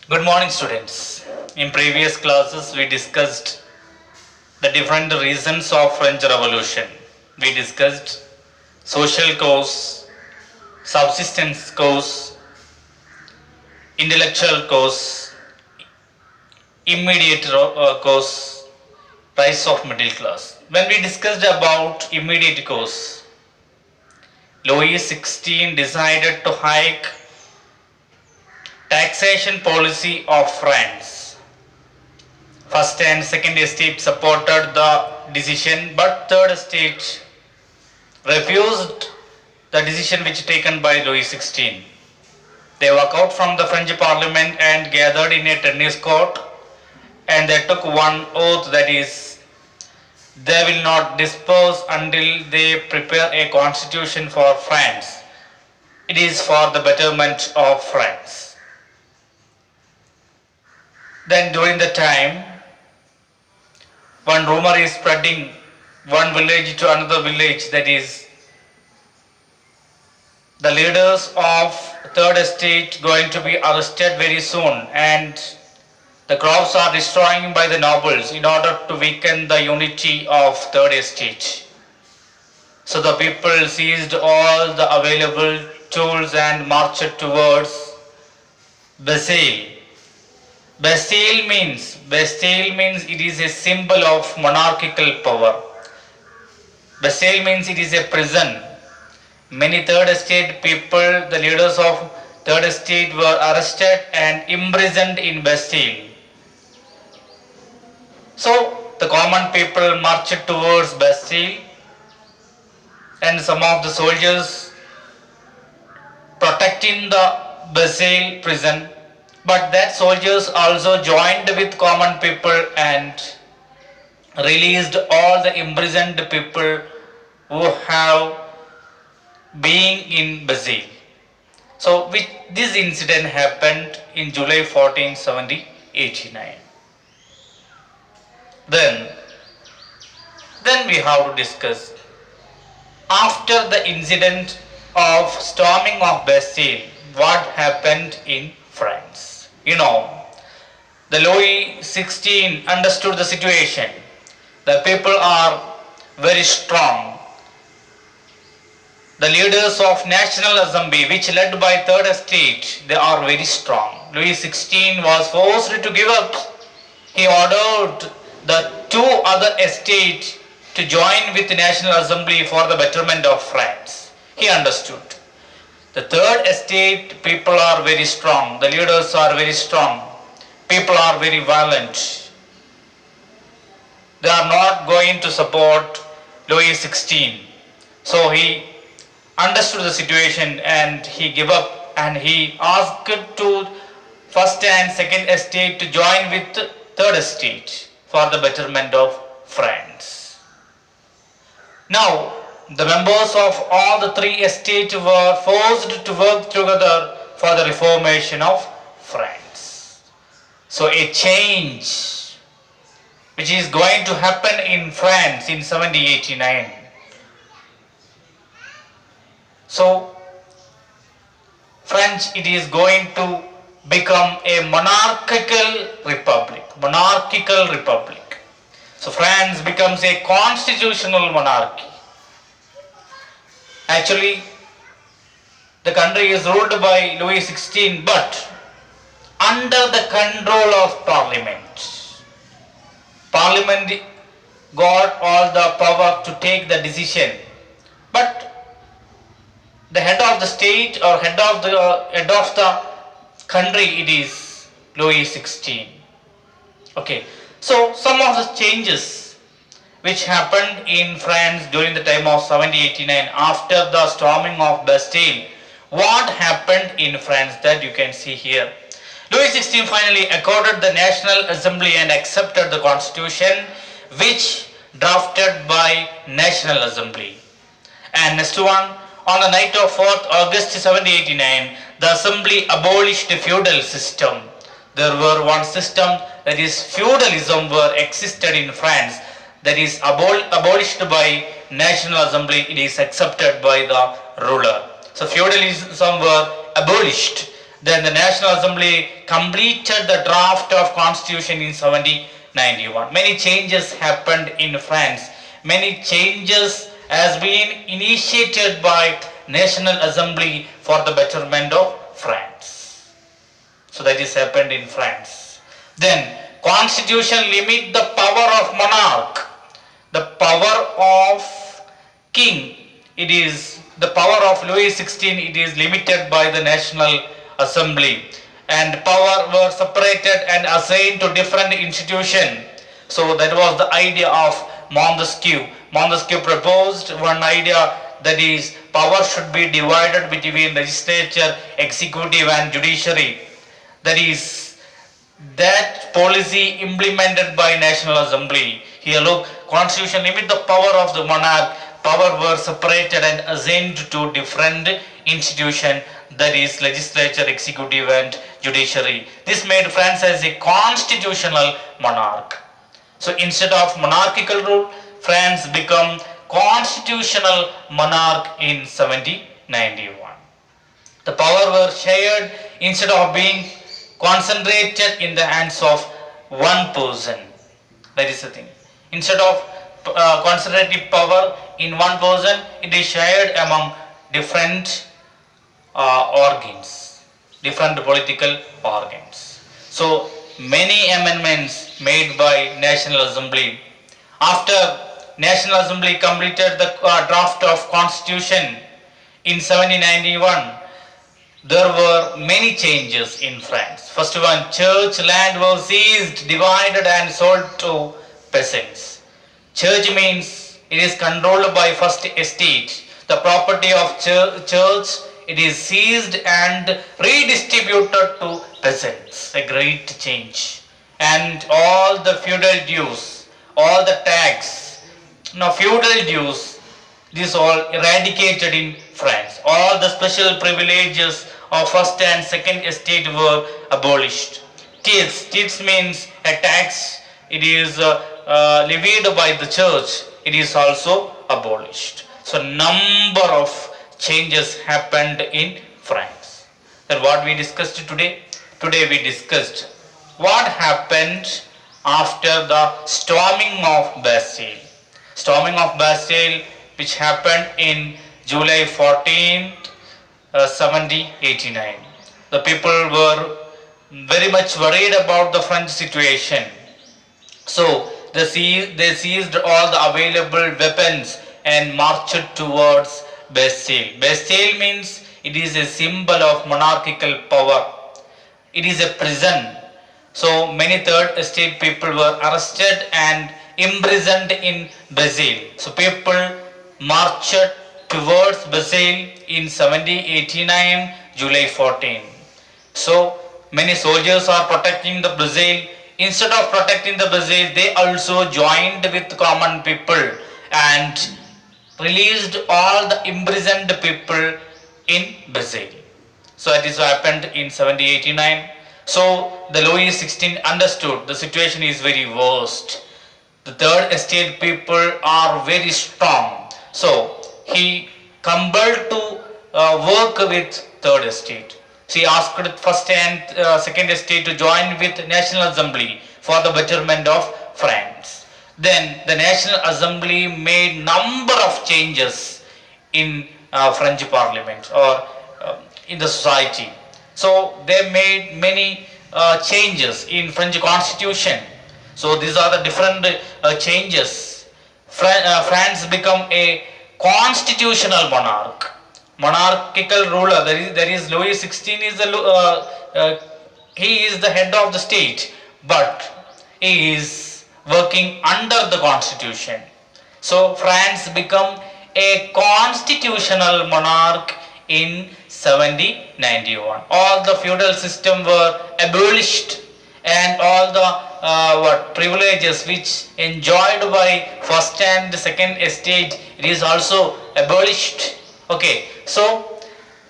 Good morning, students. In previous classes, we discussed the different reasons of French Revolution. We discussed social cause, subsistence cause, intellectual cause, immediate cause, rise of middle class. When we discussed about immediate cause, Louis XVI decided to hike taxation policy of France. First and second estate supported the decision, but third estate refused the decision which taken by Louis XVI. They walked out from the French Parliament and gathered in a tennis court, and they took one oath, that is, they will not disperse until they prepare a constitution for France. It is for the betterment of France. Then during the time, one rumor is spreading one village to another village, that is, the leaders of third estate going to be arrested very soon, and the crops are destroying by the nobles in order to weaken the unity of third estate. So the people seized all the available tools and marched towards Bastille. Bastille means it is a symbol of monarchical power. Bastille means it is a prison. Many third estate people, the leaders of third estate, were arrested and imprisoned in Bastille. So the common people marched towards Bastille, and some of the soldiers protecting the Bastille prison. But that soldiers also joined with common people and released all the imprisoned people who have been in Bastille. So this incident happened in July 1489. Then we have to discuss, after the incident of storming of Bastille, what happened in France. You know, the Louis XVI understood the situation. The people are very strong. The leaders of National Assembly, which led by Third Estate, they are very strong. Louis XVI was forced to give up. He ordered the two other estates to join with the National Assembly for the betterment of France. He understood. The third estate people are very strong. The leaders are very strong. People are very violent. They are not going to support Louis XVI. So he understood the situation and he gave up, and he asked to first and second estate to join with third estate for the betterment of France. Now, the members of all the three estates were forced to work together for the reformation of France. So a change which is going to happen in France in 1789. So France, it is going to become a monarchical republic. So France becomes a constitutional monarchy. Actually, the country is ruled by Louis XVI, but under the control of Parliament. Parliament got all the power to take the decision, but the head of the state or head of the country, it is Louis XVI. Okay, so some of the changes which happened in France during the time of 1789 after the storming of Bastille. What happened in France, that you can see here. Louis XVI finally accorded the National Assembly and accepted the constitution which drafted by National Assembly. And next one, on the night of 4th August 1789, the Assembly abolished the feudal system. There were one system, that is feudalism, were existed in France, that is abolished by National Assembly. It is accepted by the ruler. So feudalism were abolished Then the National Assembly completed the draft of constitution in 1791. Many changes happened in France. Many changes has been initiated by National Assembly for the betterment of France. So that is happened in France. Then constitution limit the power of monarch. The power of king, it is the power of Louis XVI, it is limited by the National Assembly, and power were separated and assigned to different institutions. So that was the idea of Montesquieu. Montesquieu proposed one idea, that is power should be divided between legislature, executive and judiciary. That is that policy implemented by National Assembly. Here look, constitution limit the power of the monarch. Power were separated and assigned to different institutions, that is legislature, executive and judiciary. This made France as a constitutional monarch. So instead of monarchical rule, France became constitutional monarch in 1791. The power were shared instead of being concentrated in the hands of one person. That is the thing. Instead of concentrated power in one person, it is shared among different organs, different political organs. So many amendments made by National Assembly. After National Assembly completed the draft of constitution in 1791, there were many changes in France. First one, church land was seized, divided and sold to peasants. Church means it is controlled by first estate. The property of church, it is seized and redistributed to peasants. A great change. And all the feudal dues, all the tax, feudal dues, this all eradicated in France. All the special privileges of first and second estate were abolished. Tithes means a tax. It is levied by the church. It is also abolished. So number of changes happened in France. Then what we discussed today? Today we discussed what happened after the storming of Bastille. Storming of Bastille, which happened in July 14th, 1789. The people were very much worried about the French situation. So they seized all the available weapons and marched towards Bastille. Bastille means it is a symbol of monarchical power. It is a prison. So many third estate people were arrested and imprisoned in Bastille. So people marched towards Bastille in 1789, July 14. So many soldiers are protecting the Bastille. Instead of protecting the Bastille, they also joined with common people and released all the imprisoned people in Bastille. So that is what happened in 1789. So the Louis XVI understood the situation is very worst. The third estate people are very strong. So he compelled to work with third estate. So he asked first and second estate to join with National Assembly for the betterment of France. Then the National Assembly made number of changes in French Parliament or in the society. So they made many changes in French Constitution. So these are the different changes. France become a constitutional monarch. Monarchical ruler. There is Louis XVI is he is the head of the state, but he is working under the constitution. So France become a constitutional monarch in 1791. All the feudal system were abolished and all the privileges which enjoyed by first and second estate, it is also abolished. Okay, so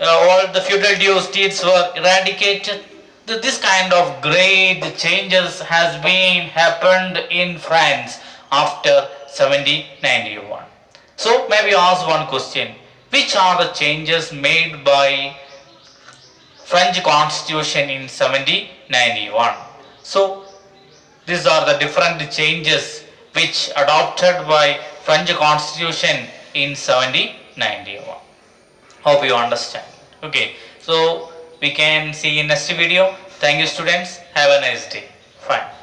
all the feudal dues were eradicated. This kind of great changes has been happened in France after 1791. So maybe ask one question: which are the changes made by French Constitution in 1791. So these are the different changes which adopted by French Constitution in 1791. Hope you understand. Okay, so we can see in next video. Thank you students. Have a nice day. Fine.